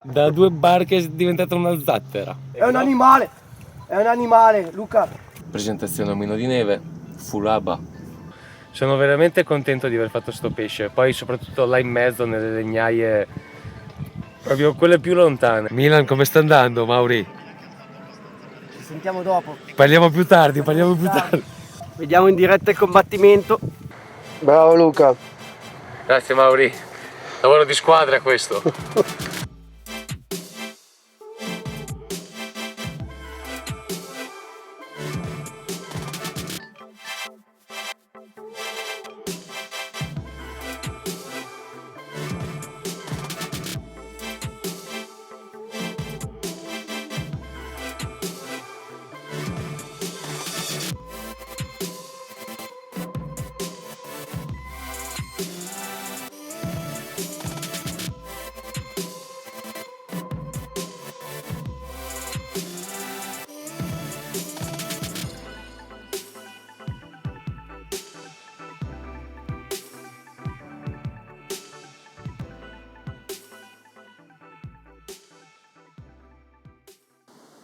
Da due barche è diventata una zattera. È un animale, Luca. Presentazione omino di neve, Fulaba. Sono veramente contento di aver fatto sto pesce, poi soprattutto là in mezzo nelle legnaie, proprio quelle più lontane. Milan, come sta andando, Mauri? Ci sentiamo dopo. Parliamo più tardi, parliamo più tardi. Vediamo in diretta il combattimento. Bravo Luca. Grazie Mauri, lavoro di squadra questo.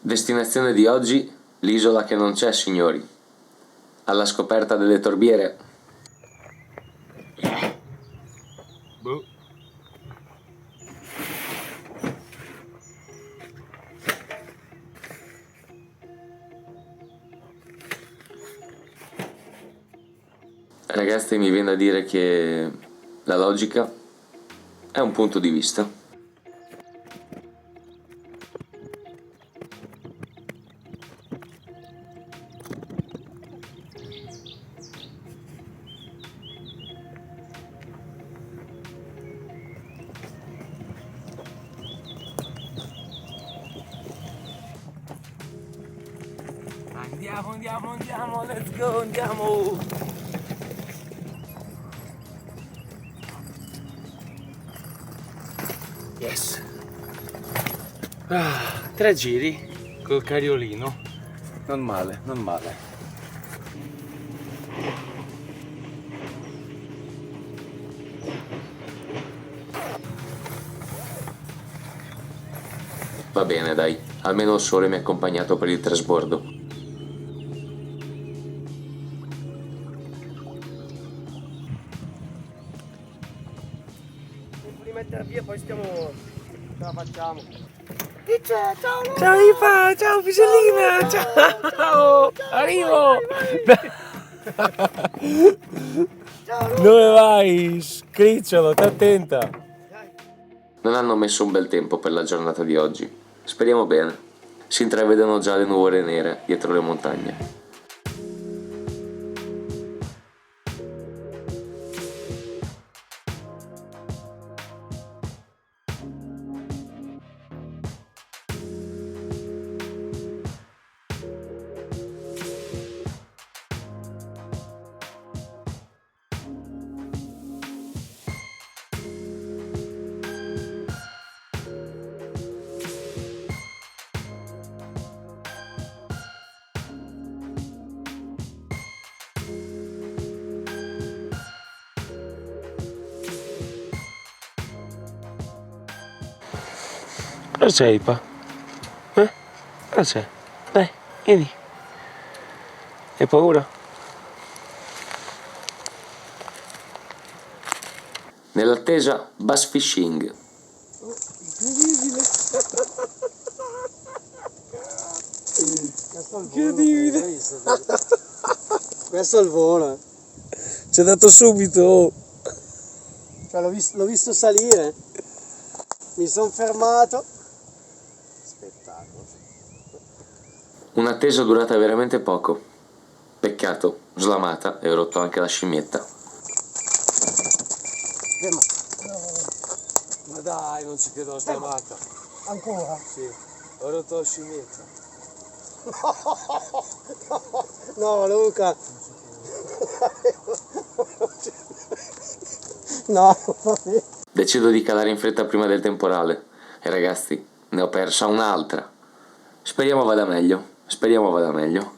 Destinazione di oggi, l'isola che non c'è, signori. Alla scoperta delle torbiere. Ragazzi, mi viene da dire che la logica è un punto di vista. Andiamo, let's go, andiamo! Yes! 3 giri col cariolino, non male, non male. Va bene dai, almeno il sole mi ha accompagnato per il trasbordo. Mettere via, poi stiamo. Ce la facciamo. Chi c'è? Ciao Luca! Ciao Ipa, ciao Pisellina, ciao! Arrivo! Ciao Luca! Dove vai? Scricciolo, stai attenta! Non hanno messo un bel tempo per la giornata di oggi. Speriamo bene. Si intravedono già le nuvole nere dietro le montagne. Cosa c'è Ipa? Cosa c'è? Dai, vieni. Hai paura? Nell'attesa, bass fishing. Incredibile. Incredibile! Questo è il volo. Ci è dato subito. Cioè, l'ho visto salire. Mi sono fermato. Spettacolo. Un'attesa durata veramente poco. Peccato, slamata e ho rotto anche la scimmietta. Ferma. Ma dai, non ci credo, slamata. Ancora? Sì, ho rotto la scimmietta. No, Luca. No, vabbè. Decido di calare in fretta prima del temporale. E ragazzi, ne ho persa un'altra. Speriamo vada meglio. Speriamo vada meglio.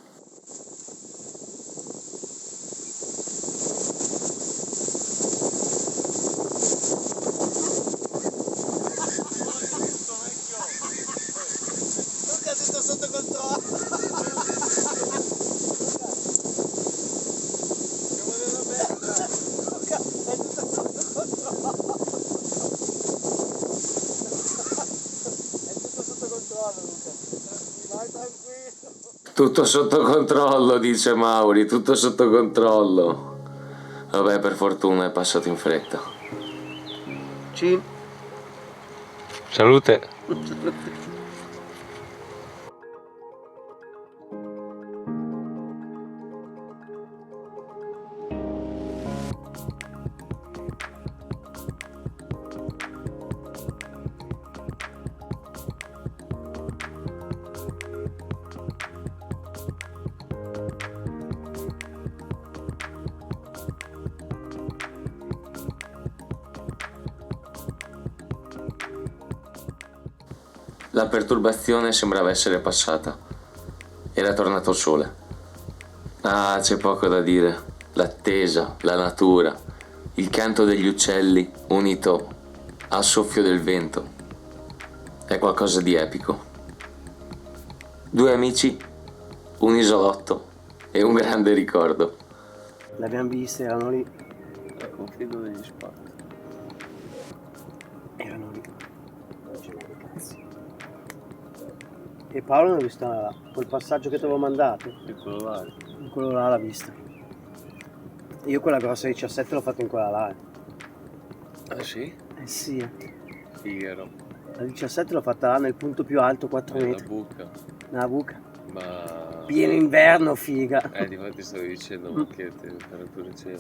Tutto sotto controllo, dice Mauri, tutto sotto controllo. Vabbè, per fortuna è passato in fretta. Cin. Salute. La perturbazione sembrava essere passata. Era tornato il sole. Ah, c'è poco da dire. L'attesa, la natura, il canto degli uccelli unito al soffio del vento. È qualcosa di epico. Due amici, un isolotto e un grande ricordo. L'abbiamo vista, erano lì. Confido degli spazi. Erano lì. Cioè, che cazzo. E Paolo l'ha vista là, quel passaggio che ti avevo mandato. Piccolo là. Quello là l'ha vista. Io quella grossa 17 l'ho fatta in quella là. Ah sì? Eh sì. Figaro. La 17 l'ho fatta là nel punto più alto, 4 Nella metri. buca. Nella buca. Ma... Pieno inverno, figa. Difatti stavo dicendo, ma che temperature c'era?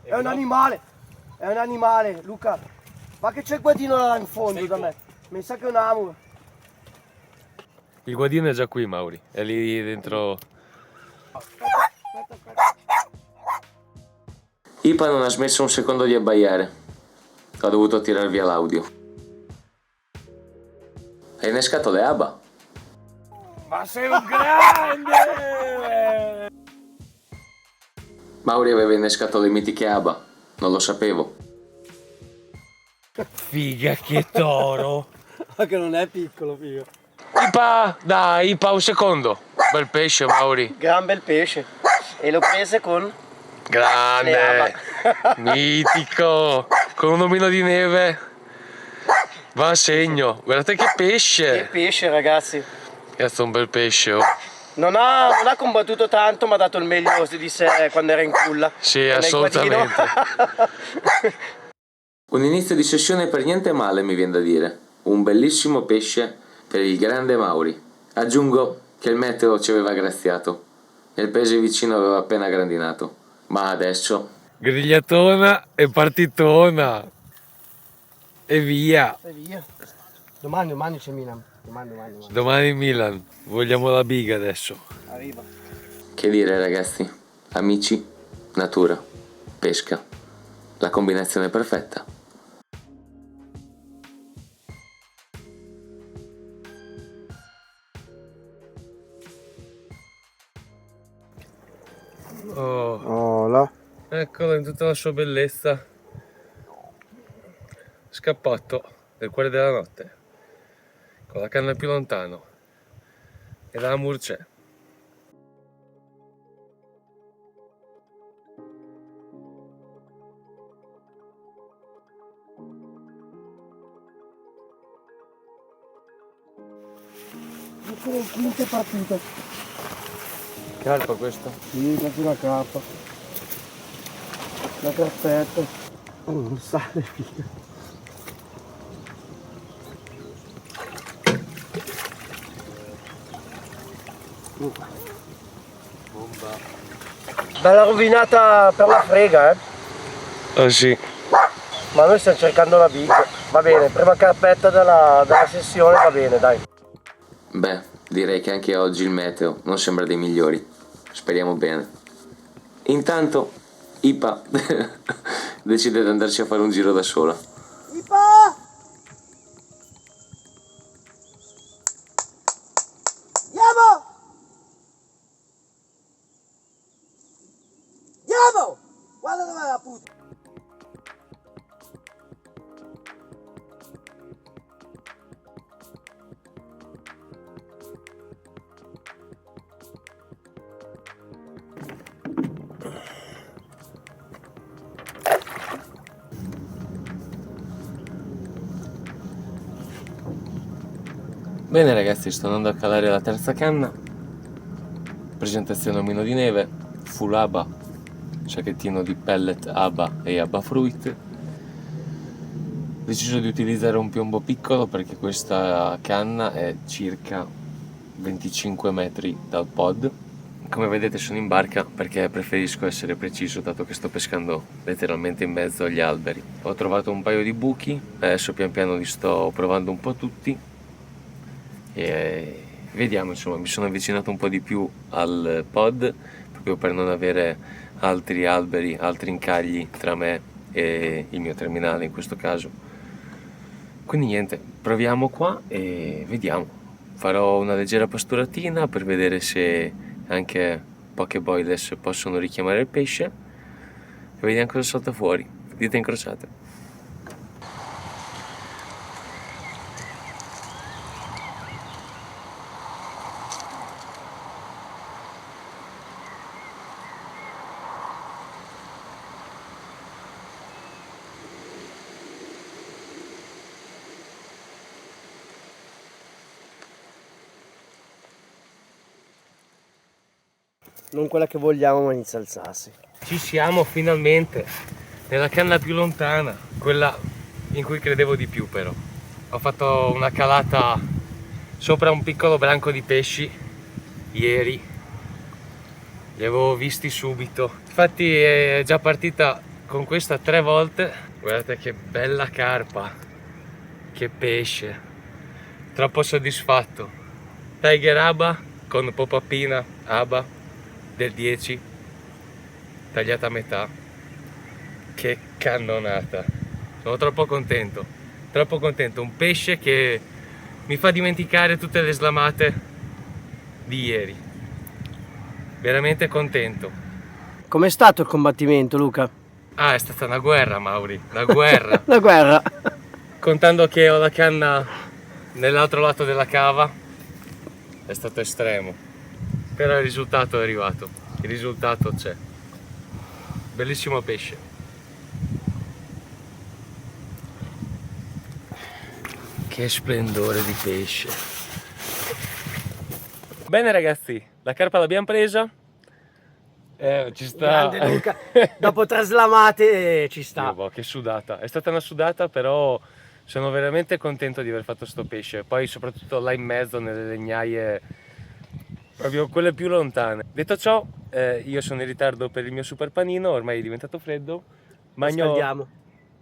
È un animale, Luca. Ma che c'è il guadino là in fondo da me? Mi sa che è un amur. Il guadino è già qui, Mauri. È lì dentro. Ipa non ha smesso un secondo di abbaiare. Ho dovuto tirar via l'audio. Hai innescato le ABBA? Ma sei un grande! Mauri aveva innescato le mitiche ABBA. Non lo sapevo. Figa, che toro! Ma che non è piccolo, figa. Ipa, dai, Ipa, un secondo. Bel pesce, Mauri. Gran bel pesce. E l'ho prese con... Grande, mitico, con un omino di neve. Va a segno. Guardate che pesce. Che pesce, ragazzi. Cazzo, un bel pesce, oh. Non ha combattuto tanto, ma ha dato il meglio di sé quando era in culla. Sì, assolutamente. Un inizio di sessione per niente male, mi viene da dire. Un bellissimo pesce per il grande Mauri. Aggiungo che il meteo ci aveva graziato e il paese vicino aveva appena grandinato. Ma adesso... Grigliatona e partitona. E via. E via. Domani c'è Milan. Domani. Domani Milan. Vogliamo la biga adesso. Arriva. Che dire, ragazzi? Amici, natura, pesca. La combinazione perfetta. Oh, là. Eccolo in tutta la sua bellezza. Scappato nel cuore della notte. Con la canna più lontano. E la c'è. Quinta partita. Carpa questa? Sì, questa è la carpa. La carpetta. Oh, non sale, figa. Bomba. Bella rovinata per la frega, eh. Oh sì. Ma noi stiamo cercando la big. Va bene, prima carpetta della sessione, va bene, dai. Beh, direi che anche oggi il meteo non sembra dei migliori. Speriamo bene. Intanto, Ipa decide di andarci a fare un giro da sola. Ipa! Andiamo! Andiamo! Guarda dov'è la puttana! Bene ragazzi, sto andando a calare la terza canna. Presentazione omino di neve, full ABA, sacchettino di pellet ABA e ABA Fruit. Ho deciso di utilizzare un piombo piccolo perché questa canna è circa 25 metri dal pod. Come vedete sono in barca perché preferisco essere preciso dato che sto pescando letteralmente in mezzo agli alberi. Ho trovato un paio di buchi, adesso pian piano li sto provando un po' tutti e vediamo, insomma, mi sono avvicinato un po' di più al pod proprio per non avere altri alberi, altri incagli tra me e il mio terminale in questo caso. Quindi niente, proviamo qua e vediamo. Farò una leggera pasturatina per vedere se anche poche boilers possono richiamare il pesce e vediamo cosa salta fuori. Dita incrociate. Non quella che vogliamo, ma inizia a alzarsi. Ci siamo finalmente nella canna più lontana, quella in cui credevo di più però. Ho fatto una calata sopra un piccolo branco di pesci ieri, li avevo visti subito. Infatti è già partita con questa 3 volte. Guardate che bella carpa, che pesce, troppo soddisfatto. Tiger ABA con popapina ABA del 10 tagliata a metà. Che cannonata, sono troppo contento, un pesce che mi fa dimenticare tutte le slamate di ieri, veramente contento. Com'è stato il combattimento, Luca? Ah, è stata una guerra, Mauri, una guerra. La guerra. Contando che ho la canna nell'altro lato della cava è stato estremo, però il risultato è arrivato, il risultato c'è. Bellissimo pesce. Che splendore di pesce. Bene ragazzi, la carpa l'abbiamo presa. Ci sta. Grande Luca. Dopo 3 slamate ci sta. Boh, che sudata. È stata una sudata, però sono veramente contento di aver fatto sto pesce. Poi soprattutto là in mezzo nelle legnaie, proprio quelle più lontane. Detto ciò, io sono in ritardo per il mio super panino, ormai è diventato freddo. Scaldiamo.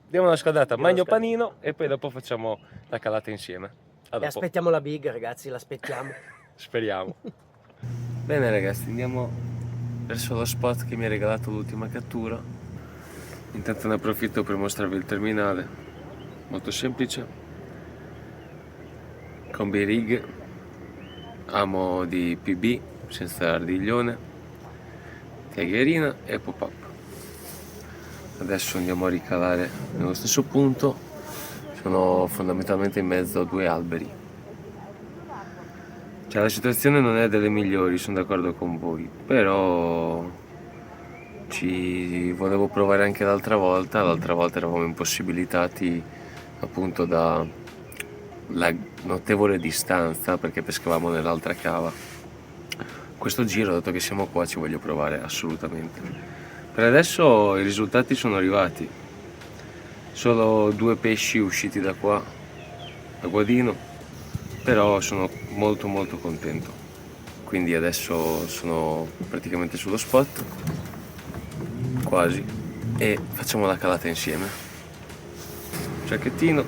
Diamo una scaldata, Diamo una magno scaldata. panino e poi dopo facciamo la calata insieme. A E dopo. aspettiamo la big, ragazzi, l'aspettiamo. Speriamo. Bene ragazzi, andiamo verso lo spot che mi ha regalato l'ultima cattura. Intanto ne approfitto per mostrarvi il terminale, molto semplice, combi rig, amo di PB senza ardiglione, tigerina e pop-up. Adesso andiamo a ricalare nello stesso punto, sono fondamentalmente in mezzo a 2 alberi. Cioè la situazione non è delle migliori, sono d'accordo con voi, però ci volevo provare anche l'altra volta eravamo impossibilitati appunto da la notevole distanza perché pescavamo nell'altra cava. Questo giro, dato che siamo qua, ci voglio provare assolutamente. Per adesso i risultati sono arrivati, solo 2 pesci usciti da qua, a guadino, però sono molto contento. Quindi adesso sono praticamente sullo spot, quasi, e facciamo la calata insieme. Giacchettino,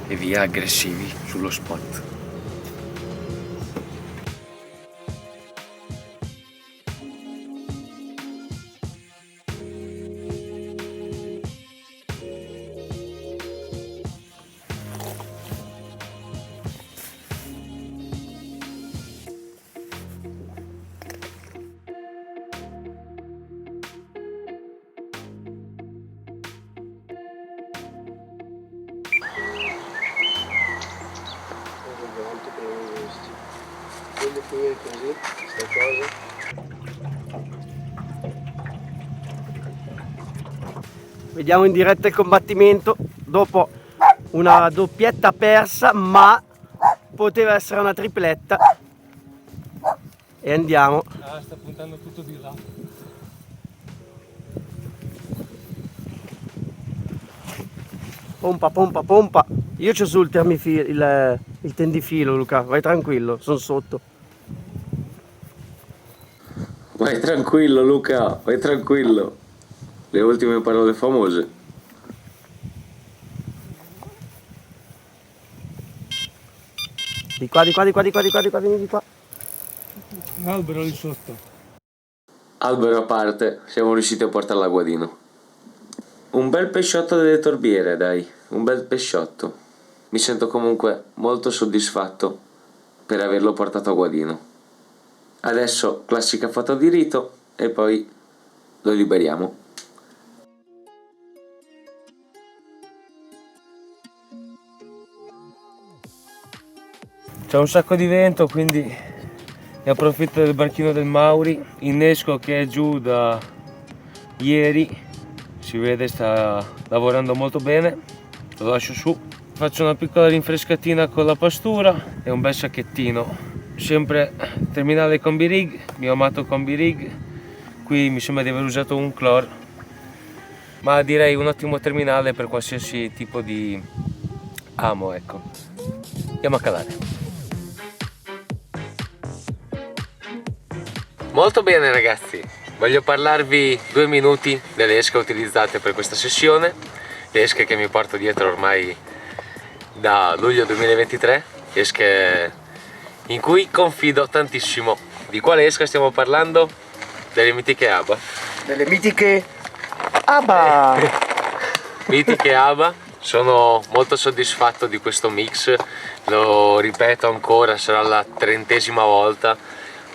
e via aggressivi sullo spot. Quello qui così, questa cosa. Vediamo in diretta il combattimento dopo una doppietta persa, ma poteva essere una tripletta. E andiamo. Ah, sta puntando tutto di là. Pompa, pompa, pompa. Io c'ho sul il tendifilo, Luca. Vai tranquillo, sono sotto. Vai tranquillo Luca, vai tranquillo. Le ultime parole famose. Di qua, di qua, di qua, di qua, di qua, di qua, vieni di qua. Un albero lì sotto. Albero a parte, siamo riusciti a portarla a Guadino. Un bel pesciotto delle torbiere, dai, un bel pesciotto. Mi sento comunque molto soddisfatto per averlo portato a Guadino. Adesso classica foto di rito e poi lo liberiamo. C'è un sacco di vento, quindi ne approfitto del barchino del Mauri. Innesco che è giù da ieri, si vede sta lavorando molto bene. Lo lascio su, faccio una piccola rinfrescatina con la pastura e un bel sacchettino. Sempre terminale combi rig, mio amato combi rig. Qui mi sembra di aver usato un chlor, ma direi un ottimo terminale per qualsiasi tipo di amo, ecco. Andiamo a calare. Molto bene ragazzi, voglio parlarvi 2 minuti delle esche utilizzate per questa sessione, le esche che mi porto dietro ormai da luglio 2023, esche in cui confido tantissimo. Di quale esca stiamo parlando? Delle mitiche ABA. Delle mitiche ABA. Mitiche ABA, sono molto soddisfatto di questo mix, lo ripeto ancora, sarà la 30ª volta,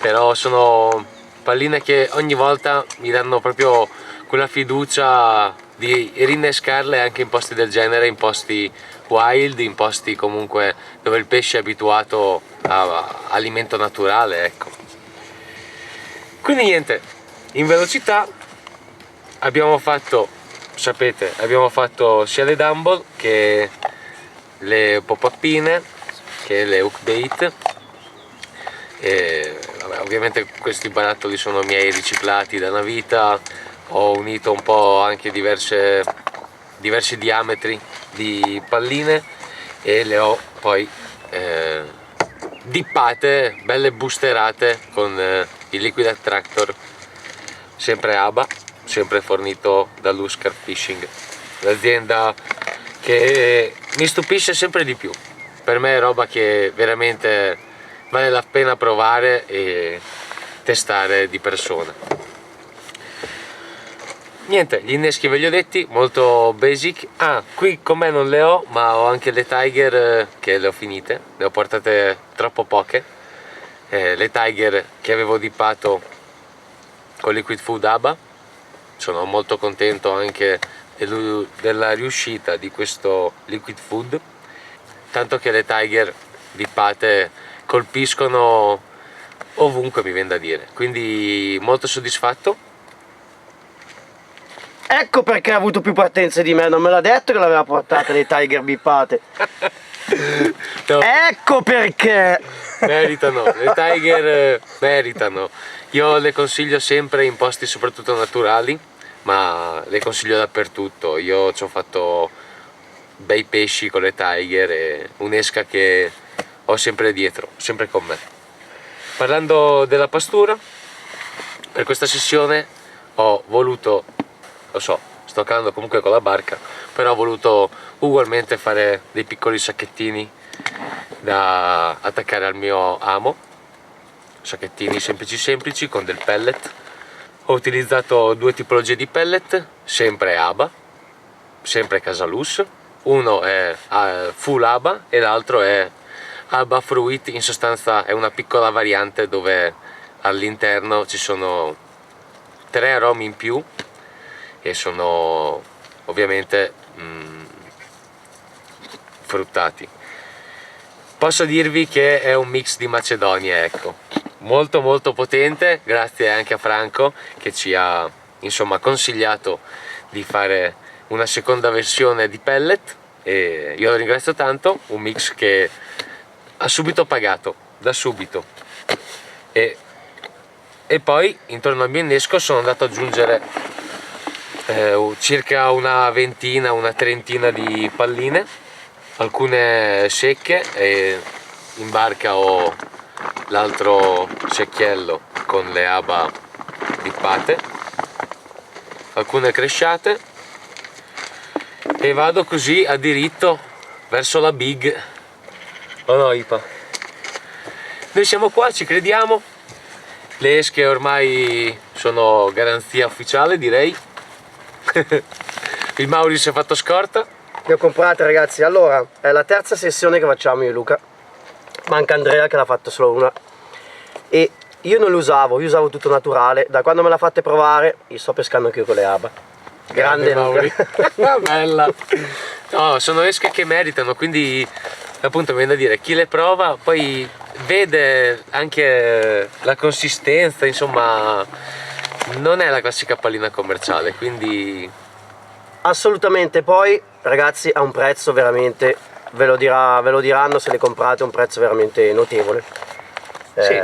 però sono palline che ogni volta mi danno proprio quella fiducia di rinnescarle anche in posti del genere, in posti wild, in posti comunque dove il pesce è abituato a alimento naturale, ecco. Quindi niente, in velocità abbiamo fatto, sapete, abbiamo fatto sia le Dumble che le pop-upine che le hook bait. E vabbè, ovviamente questi barattoli sono miei riciclati da una vita, ho unito un po' anche diversi diametri di palline e le ho poi dippate, belle boosterate con il Liquid Attractor, sempre ABA, sempre fornito da Luscar Fishing, l'azienda che mi stupisce sempre di più. Per me è roba che veramente vale la pena provare e testare di persona. Niente, gli inneschi ve li ho detti, molto basic. Qui con me non le ho, ma ho anche le Tiger che le ho finite, ne ho portate troppo poche. Le Tiger che avevo dippato con Liquid Food ABA, sono molto contento anche della riuscita di questo Liquid Food, tanto che le Tiger dippate colpiscono ovunque, mi viene da dire, quindi molto soddisfatto. Ecco perché ha avuto più partenze di me, non me l'ha detto che l'aveva portata le Tiger bippate. No, Ecco perché. meritano, le Tiger meritano. Io le consiglio sempre in posti soprattutto naturali, ma le consiglio dappertutto. Io ci ho fatto bei pesci con le Tiger e un'esca che ho sempre dietro, sempre con me. Parlando della pastura, per questa sessione ho voluto, lo so, sto calando comunque con la barca, però ho voluto ugualmente fare dei piccoli sacchettini da attaccare al mio amo, sacchettini semplici con del pellet. Ho utilizzato 2 tipologie di pellet, sempre ABA, sempre Casalus. Uno è full ABA e l'altro è ABA Fruit, in sostanza è una piccola variante dove all'interno ci sono 3 aromi in più e sono ovviamente fruttati. Posso dirvi che è un mix di Macedonia, ecco, molto potente, grazie anche a Franco che ci ha insomma consigliato di fare una seconda versione di pellet e io lo ringrazio tanto, un mix che ha subito pagato, da subito. E poi intorno al mio innesco sono andato ad aggiungere circa una ventina, una trentina di palline, alcune secche, e in barca ho l'altro secchiello con le aba dippate, alcune cresciate, e vado così a diritto verso la big. Oh no, Ipa, noi siamo qua, ci crediamo, le esche ormai sono garanzia ufficiale, direi. Il Mauri si è fatto scorta. Le ho comprate, ragazzi. Allora, è la terza sessione che facciamo io e Luca. Manca Andrea che l'ha fatto solo una. E io non lo usavo, io usavo tutto naturale. Da quando me l'ha fatte provare, io sto pescando anche io con le aba. Grande Mauri. Luca. Bella. No, sono esche che meritano, quindi appunto mi viene da dire, chi le prova poi vede anche la consistenza, insomma, non è la classica pallina commerciale, quindi Assolutamente. Poi, ragazzi, ha un prezzo veramente, ve lo diranno se le comprate, un prezzo veramente notevole. sì,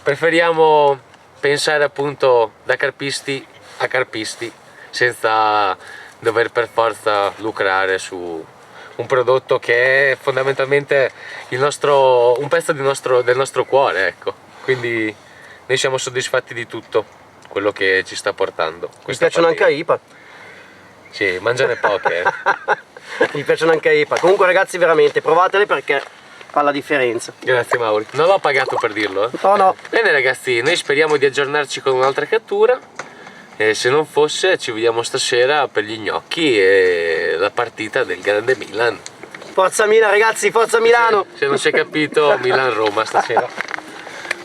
preferiamo pensare appunto da carpisti a carpisti, senza dover per forza lucrare su un prodotto che è fondamentalmente un pezzo del nostro cuore, ecco. Quindi noi siamo soddisfatti di tutto quello che ci sta portando. Mi piacciono anche a IPA. Sì, mangiane poche. Mi piacciono anche a IPA. Comunque, ragazzi, veramente provatele perché fa la differenza. Grazie Mauri, non l'ho pagato per dirlo. No, no. Bene ragazzi, noi speriamo di aggiornarci con un'altra cattura, e se non fosse ci vediamo stasera per gli gnocchi e la partita del grande Milan. Forza Milan, ragazzi, forza Milano. Se non si è capito, Milan-Roma stasera.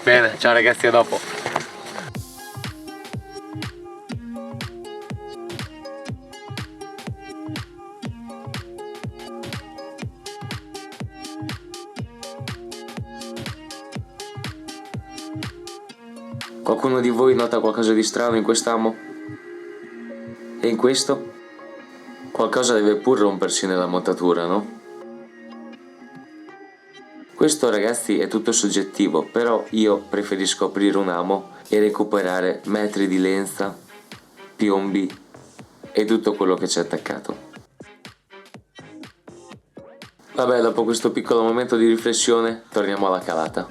Bene, ciao ragazzi, a dopo. Qualcuno di voi nota qualcosa di strano in quest'amo? E in questo? Qualcosa deve pur rompersi nella montatura, no? Questo, ragazzi, è tutto soggettivo, però io preferisco aprire un amo e recuperare metri di lenza, piombi e tutto quello che c'è attaccato. Vabbè, dopo questo piccolo momento di riflessione, torniamo alla calata.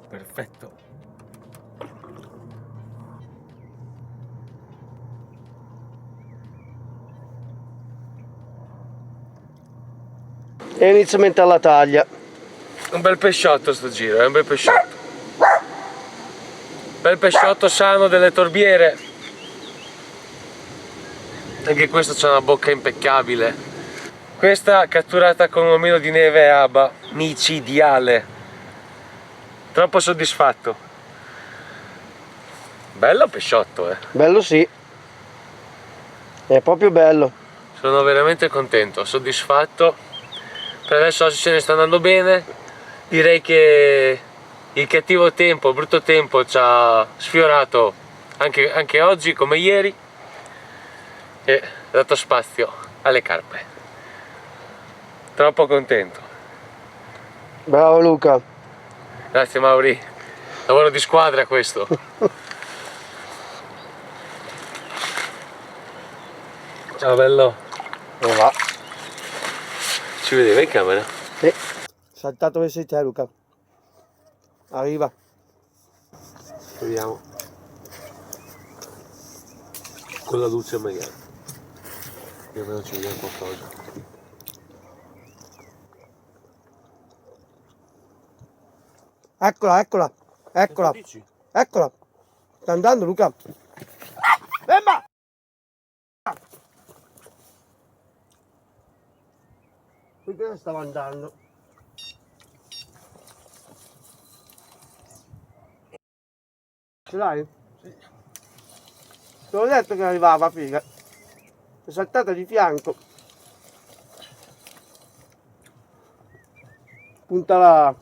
Perfetto. E inizio a mettere la taglia. Un bel pesciotto sto giro, è un bel pesciotto. Bel pesciotto sano delle torbiere. Anche questo c'ha una bocca impeccabile. Questa catturata con un omino di neve aba micidiale. Troppo soddisfatto. Bello pesciotto, eh. Bello, sì. È proprio bello. Sono veramente contento, soddisfatto. Per adesso oggi se ne sta andando bene. Direi che il cattivo tempo, il brutto tempo ci ha sfiorato anche oggi come ieri e ha dato spazio alle carpe. Troppo contento. Bravo Luca. Grazie Mauri. Lavoro di squadra questo. Ciao bello. Dove va? Ci vedeva in camera? Sì. Saltato verso di te, Luca. Arriva. Vediamo. Con la luce magari. Più o meno ci vediamo qualcosa. Eccola, eccola, eccola, eccola. Sta andando Luca. Emma! Perché stava andando? Ce l'hai? Sì. Te l'ho detto che arrivava, figa. È saltata di fianco. Punta là.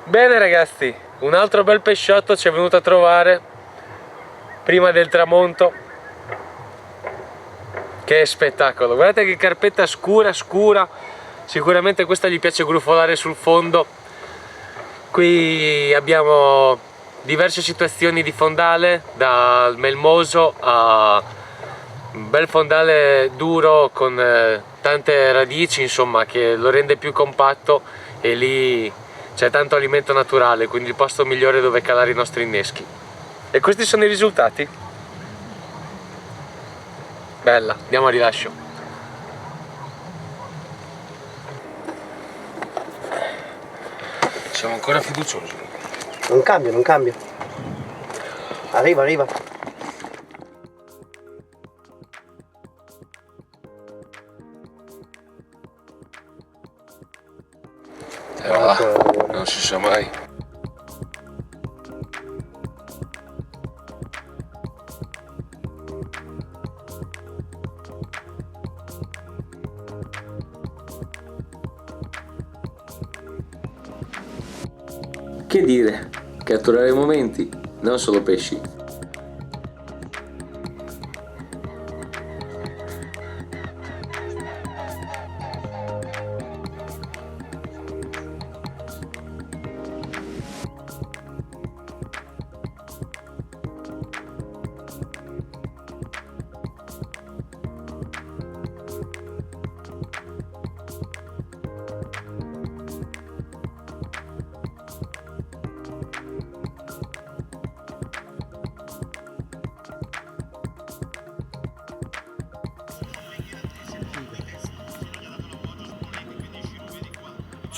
Bene ragazzi, un altro bel pesciotto ci è venuto a trovare prima del tramonto. Che spettacolo, guardate che carpetta scura scura, sicuramente questa gli piace grufolare sul fondo. Qui abbiamo diverse situazioni di fondale, dal melmoso a un bel fondale duro con tante radici, insomma, che lo rende più compatto, e lì c'è tanto alimento naturale, quindi il posto migliore dove calare i nostri inneschi. E questi sono i risultati. Bella, andiamo a rilascio. Siamo ancora fiduciosi. Non cambia, non cambia. Arriva, arriva. Va, non si sa mai. Che dire, catturare momenti, non solo pesci.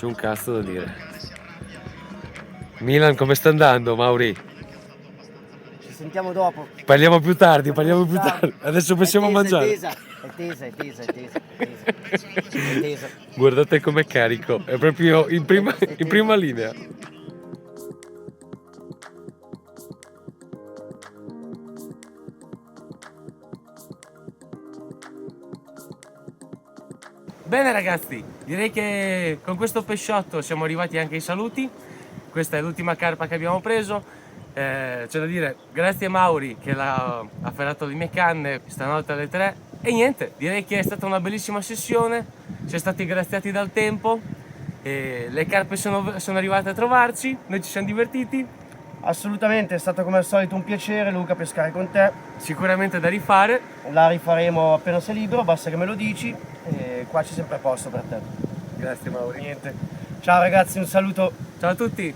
C'è un cazzo da dire. Milan, come sta andando, Mauri? Ci sentiamo dopo. Parliamo più tardi, parliamo più tardi. Adesso possiamo mangiare. È tesa. È tesa. Guardate com'è carico, è proprio in prima linea. Bene ragazzi, direi che con questo pesciotto siamo arrivati anche ai saluti. Questa è l'ultima carpa che abbiamo preso. C'è da dire grazie a Mauri che l'ha afferrato le mie canne stanotte alle 3. E niente, direi che è stata una bellissima sessione, siamo stati graziati dal tempo, e le carpe sono arrivate a trovarci, noi ci siamo divertiti. Assolutamente, è stato come al solito un piacere Luca pescare con te. Sicuramente da rifare. La rifaremo appena sei libero, basta che me lo dici, e qua c'è sempre posto per te. Grazie Mauri. Niente. Ciao ragazzi, un saluto. Ciao a tutti.